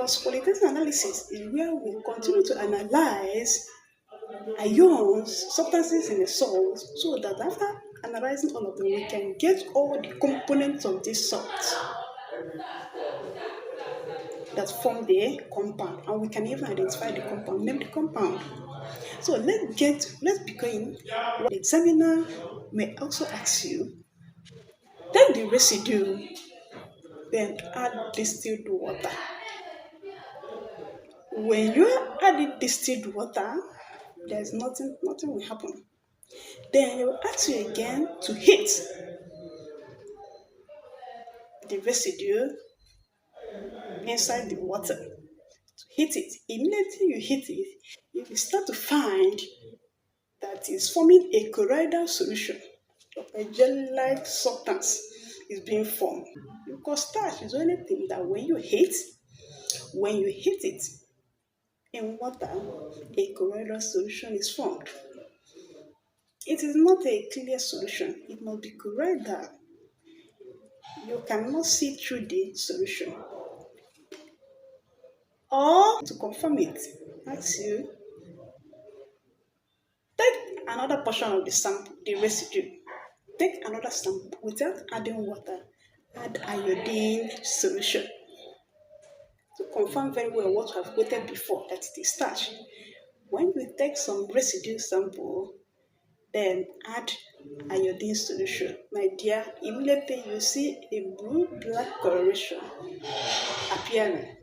Because qualitative analysis is where we continue to analyze ions, substances in the salt, so that after analyzing all of them, we can get all the components of this salt that form the compound, and we can even identify the compound, name the compound. So let's begin. The examiner may also ask you, take the residue, then add distilled water. When you add distilled water, there's nothing will happen. Then they will ask you again to heat the residue inside the water. To heat it. Immediately you heat it, you will start to find that is forming a colloidal solution, of a gel-like substance is being formed. Because starch is the only thing that when you heat it in water, a colloidal solution is formed. It is not a clear solution. It must be colloidal. You cannot see through the solution. Or to confirm it, ask you, take another portion of the sample, the residue. Take another sample without adding water. Add iodine solution. To confirm very well what we have quoted before, that it is starch. When we take some residue sample, then add iodine solution. My dear, immediately you see a blue-black coloration appearing.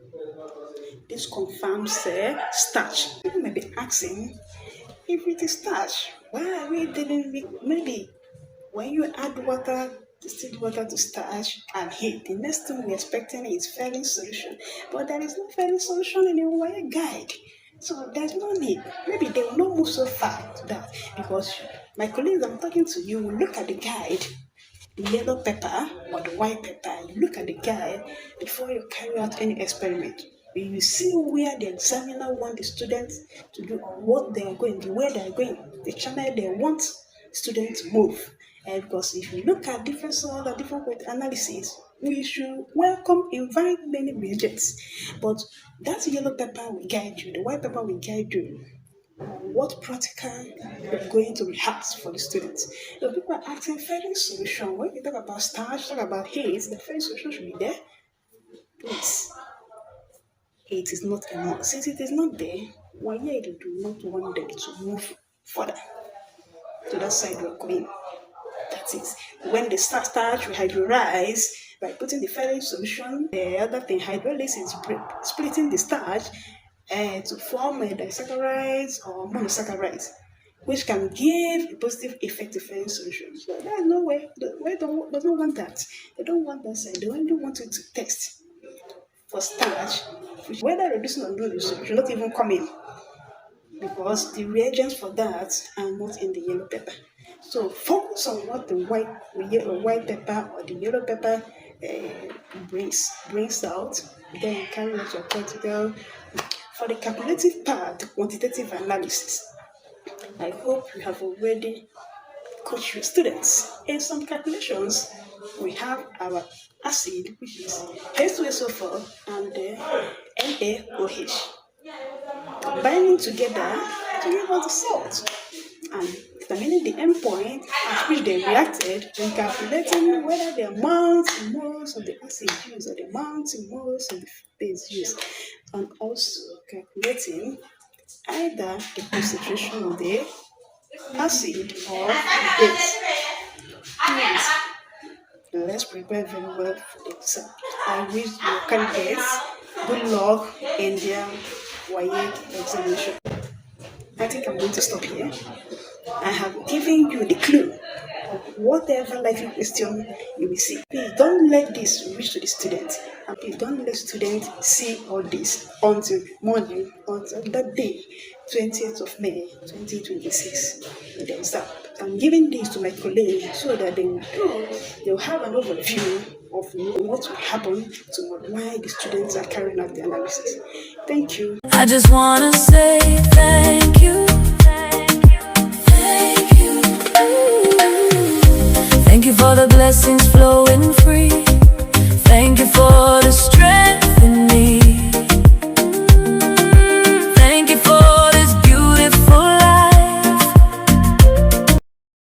This confirms starch. People may be asking, if it is starch, why are we dealing with, maybe when you add water, distilled water to starch and heat, the next thing we're expecting is ferrous solution. But there is no ferrous solution in the wire guide. So there's no need. Maybe they will not move so far to that, because my colleagues I'm talking to, you will look at the guide, the yellow pepper or the white pepper. You look at the guide before you carry out any experiment. You see where the examiner wants the students to do, what they are going, the way they are going, the channel they want students to move. And because if you look at different soil and different weight analysis, we should invite many reagents. But that yellow pepper will guide you, the white pepper will guide you on what practical you're going to rehearse for the students. So people are asking ferrous solution. When you talk about starch, talk about heat, the ferrous solution should be there. Please. It is not enough. Since it is not there, why you do not want them to move further to that side we're going. That is, when the starch will hydrolyze by putting the ferrous solution, the other thing, hydrolysis is splitting the starch to form disaccharides or monosaccharides, which can give a positive effect to ferrous solution. So there is no way. They don't want that. They don't want that side. They only want it to test for starch, whether reducing or no reducing should not even come in, because the reagents for that are not in the yellow pepper. So focus on what the white pepper or the yellow pepper brings out. Then carry out your practical. For the calculative part, quantitative analysis, I hope you have already coached your students. In some calculations, we have our acid, which is H2SO4 and NaOH, binding together to give us the salt, and determining the endpoint at which they reacted, and calculating whether the amount in moles of the acid used or the amount in moles of the base used, and also calculating either the concentration of the acid or the base. Please, let's prepare very well for the exam. I wish your candidates good luck in their WAEC examination. I think I'm going to stop here. I have given you the clue of whatever likely question you will see. Please don't let this reach to the students, and please don't let students see all this until morning, until that day, 20th of May 2026, the exam. I'm giving this to my colleagues so that they will have an overview of what will happen to why the students are carrying out the analysis. Thank you. I just want to say thank you. Thank you for the blessings flowing free. Thank you for the